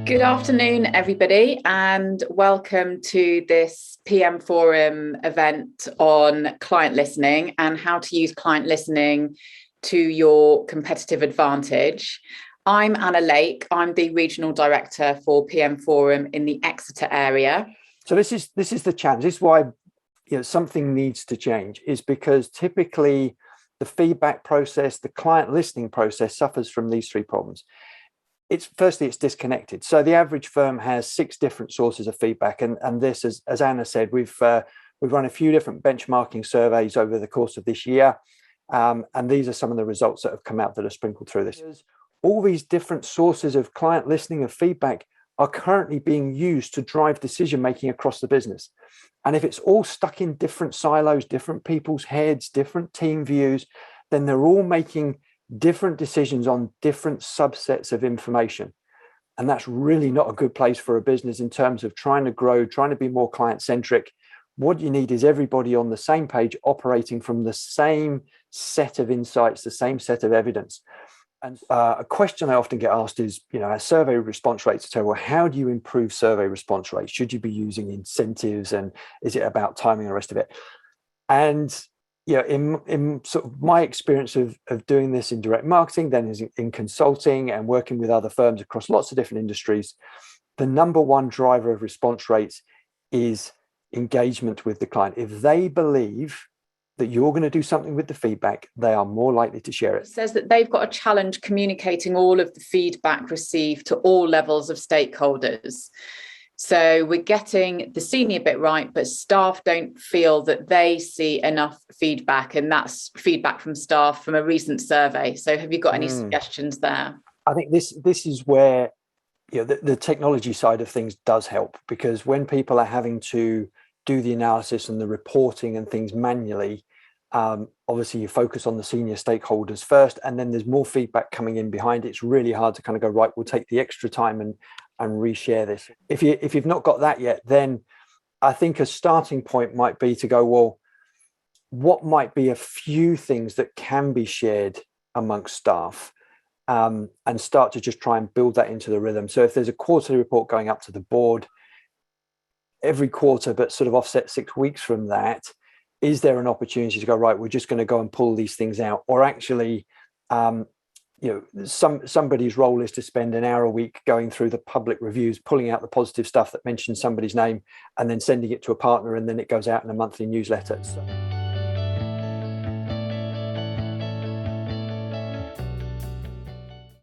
Good afternoon, everybody, and welcome to this PM Forum event on client listening and how to use client listening to your competitive advantage. I'm Anna Lake. I'm the Regional Director for PM Forum in the Exeter area. So this is the challenge. This is why something needs to change, is because typically the feedback process, the client listening process suffers from these three problems. It's disconnected. So the average firm has 6 different sources of feedback, and this, as Anna said, we've run a few different benchmarking surveys over the course of this year, and these are some of the results that have come out that are sprinkled through this. All these different sources of client listening and feedback are currently being used to drive decision making across the business, and if it's all stuck in different silos, different people's heads, different team views, then they're all making different decisions on different subsets of information. And that's really not a good place for a business in terms of trying to grow, trying to be more client-centric. What you need is everybody on the same page, operating from the same set of insights, the same set of evidence. And a question I often get asked is, our survey response rates. So, well, how do you improve survey response rates? Should you be using incentives, and is it about timing and the rest of it? And in sort of my experience of doing this in direct marketing, then is in consulting and working with other firms across lots of different industries, the number one driver of response rates is engagement with the client. If they believe that you're going to do something with the feedback, they are more likely to share it. It says that they've got a challenge communicating all of the feedback received to all levels of stakeholders. So we're getting the senior bit right, but staff don't feel that they see enough feedback, and that's feedback from staff from a recent survey. So have you got any suggestions there? I think this is where the technology side of things does help, because when people are having to do the analysis and the reporting and things manually, obviously you focus on the senior stakeholders first, and then there's more feedback coming in behind. It's really hard to kind of go, right, we'll take the extra time and reshare this. If you've not got that yet, then I think a starting point might be to go, well, what might be a few things that can be shared amongst staff, and start to just try and build that into the rhythm. So if there's a quarterly report going up to the board every quarter, but sort of offset 6 weeks from that, is there an opportunity to go, right, we're just going to go and pull these things out? Or actually, somebody's role is to spend an hour a week going through the public reviews, pulling out the positive stuff that mentions somebody's name, and then sending it to a partner, and then it goes out in a monthly newsletter. So